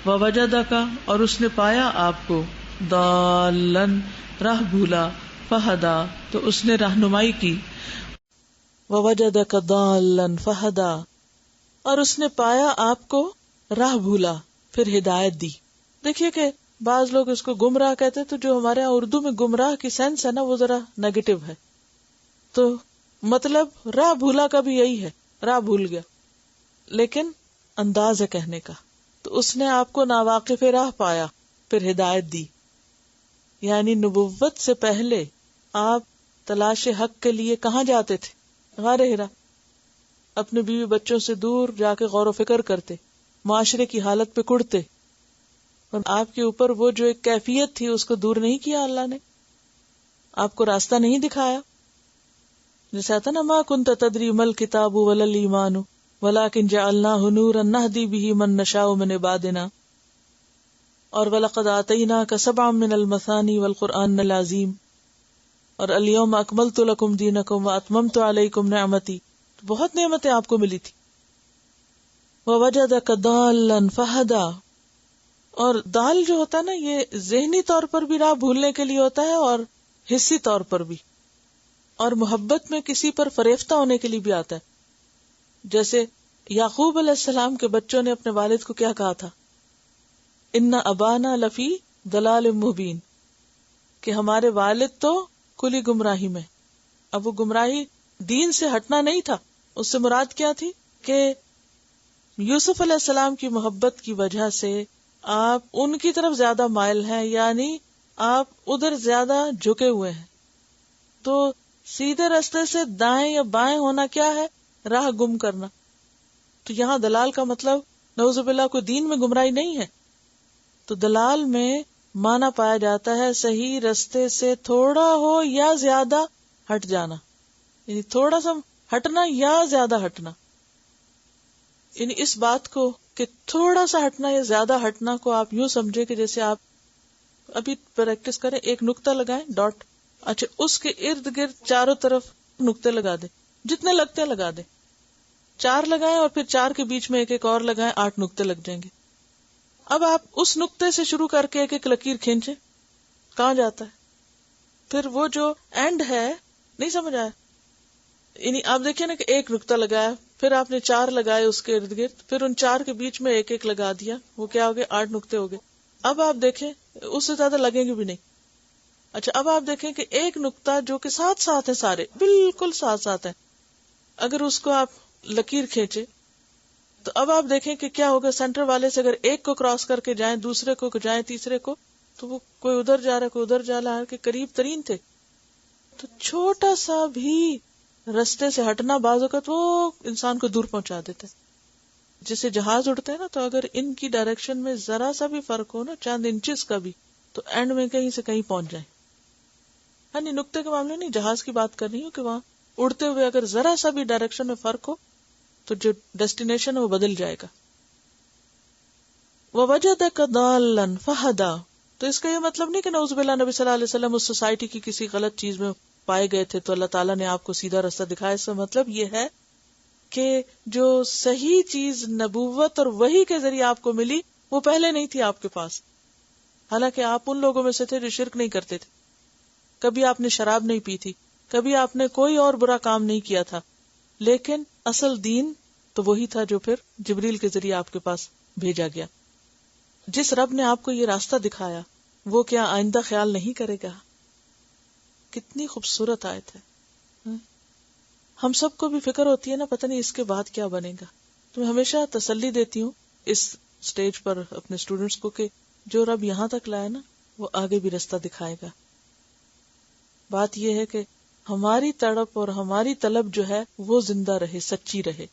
ووجدک اور اس نے پایا آپ کو ضالن راہ بھولا فہدا تو اس نے رہنمائی کی. ووجدک ضالن فہدا اور اس نے پایا آپ کو راہ بھولا پھر ہدایت دی. دیکھیے کہ بعض لوگ اس کو گمراہ کہتے تو جو ہمارے یہاں اردو میں گمراہ کی سینس ہے نا وہ ذرا نیگیٹو ہے. تو مطلب راہ بھولا کا بھی یہی ہے، راہ بھول گیا، لیکن انداز ہے کہنے کا. تو اس نے آپ کو ناواقف راہ پایا پھر ہدایت دی. یعنی نبوت سے پہلے آپ تلاش حق کے لیے کہاں جاتے تھے؟ غار ہرا. اپنے بیوی بچوں سے دور جا کے غور و فکر کرتے، معاشرے کی حالت پہ کڑتے، اور آپ کے اوپر وہ جو ایک کیفیت تھی اس کو دور نہیں کیا اللہ نے، آپ کو راستہ نہیں دکھایا. جیسے آتا نا ما کنت تدری مل کتاب ولا الایمان ولکن جعلناہ نورا نہدی بہ من نشاء من عبادنا اور وَلَقَدْ آتَيْنَاكَ سَبْعًا مِّنَ الْمَثَانِي وَالْقُرْآنِ الْعَظِيمِ اور الْيَوْمَ أَكْمَلْتُ لَكُمْ دِينَكُمْ وَأَتْمَمْتُ عَلَيْكُمْ نِعْمَتِي. بہت نعمتیں آپ کو ملی تھی. وَوَجَدَكَ ضَالًّا فَهَدَىٰ اور دال جو ہوتا ہے نا یہ ذہنی طور پر بھی راہ بھولنے کے لیے ہوتا ہے اور حسی طور پر بھی، اور محبت میں کسی پر فریفتہ ہونے کے لیے بھی آتا ہے. جیسے یعقوب علیہ السلام کے بچوں نے اپنے والد کو کیا کہا تھا؟ ان ابانا لفی ضلال مبین، کہ ہمارے والد تو کلی گمراہی میں. اب وہ گمراہی دین سے ہٹنا نہیں تھا، اس سے مراد کیا تھی کہ یوسف علیہ السلام کی محبت کی وجہ سے آپ ان کی طرف زیادہ مائل ہیں، یعنی آپ ادھر زیادہ جھکے ہوئے ہیں. تو سیدھے راستے سے دائیں یا بائیں ہونا کیا ہے؟ راہ گم کرنا. تو یہاں دلال کا مطلب نعوذ باللہ کوئی دین میں گمراہی نہیں ہے. تو دلال میں معنی پایا جاتا ہے صحیح رستے سے تھوڑا ہو یا زیادہ ہٹ جانا، یعنی تھوڑا سا ہٹنا یا زیادہ ہٹنا. یعنی اس بات کو کہ تھوڑا سا ہٹنا یا زیادہ ہٹنا کو آپ یوں سمجھے کہ جیسے آپ ابھی پریکٹس کریں، ایک نقطہ لگائیں ڈاٹ، اچھا اس کے ارد گرد چاروں طرف نقطے لگا دیں، جتنے لگتے لگا دیں. 4 لگائیں اور پھر 4 کے بیچ میں ایک اور لگائیں، 8 نقطے لگ جائیں گے. اب آپ اس نقطے سے شروع کر کے ایک لکیر کھینچے، کہاں جاتا ہے؟ پھر وہ جو اینڈ ہے، نہیں سمجھ آیا؟ یعنی آپ دیکھیں نا کہ ایک نقطہ لگایا، پھر آپ نے 4 لگائے اس کے ارد گرد، پھر ان 4 کے بیچ میں ایک لگا دیا، وہ کیا ہو گئے؟ 8 نقطے ہو گئے. اب آپ دیکھیں اس سے زیادہ لگیں گے بھی نہیں. اچھا اب آپ دیکھیں کہ ایک نقطہ جو کہ ساتھ ساتھ ہے، سارے بالکل ساتھ ساتھ ہیں، اگر اس کو آپ لکیر کھینچے تو اب آپ دیکھیں کہ کیا ہوگا. سینٹر والے سے اگر ایک کو کراس کر کے جائیں، دوسرے کو جائیں، تیسرے کو، تو وہ کوئی ادھر جا رہا ہے، کوئی ادھر جا رہا ہے، کہ قریب ترین تھے. تو چھوٹا سا بھی رستے سے ہٹنا بعض اوقات وہ انسان کو دور پہنچا دیتا ہے. جیسے جہاز اڑتے ہیں نا، تو اگر ان کی ڈائریکشن میں ذرا سا بھی فرق ہو نا، چند انچز کا بھی، تو اینڈ میں کہیں سے کہیں پہنچ جائیں. یعنی نقطے کے معاملے نہیں، جہاز کی بات کر رہی ہوں کہ وہاں اڑتے ہوئے اگر ذرا سا بھی ڈائریکشن میں فرق ہو تو جو ڈیسٹینیشن ہے وہ بدل جائے گا. وَوَجَدَكَ ضَالًّا فَهَدَىٰ تو اس کا یہ مطلب نہیں کہ نعوذ باللہ نبی صلی اللہ علیہ وسلم اس سوسائٹی کی کسی غلط چیز میں پائے گئے تھے تو اللہ تعالیٰ نے آپ کو سیدھا راستہ دکھایا. اس کا مطلب یہ ہے کہ جو صحیح چیز نبوت اور وحی کے ذریعے آپ کو ملی وہ پہلے نہیں تھی آپ کے پاس. حالانکہ آپ ان لوگوں میں سے تھے جو شرک نہیں کرتے تھے، کبھی آپ نے شراب نہیں پی تھی، کبھی آپ نے کوئی اور برا کام نہیں کیا تھا، لیکن اصل دین تو وہی تھا جو پھر جبریل کے ذریعے آپ کے پاس بھیجا گیا. جس رب نے آپ کو یہ راستہ دکھایا وہ کیا آئندہ خیال نہیں کرے گا؟ کتنی خوبصورت آیت ہے. ہم سب کو بھی فکر ہوتی ہے نا، پتہ نہیں اس کے بعد کیا بنے گا. تو میں ہمیشہ تسلی دیتی ہوں اس سٹیج پر اپنے اسٹوڈنٹس کو کہ جو رب یہاں تک لائے نا وہ آگے بھی راستہ دکھائے گا. بات یہ ہے کہ ہماری تڑپ اور ہماری طلب جو ہے وہ زندہ رہے، سچی رہے.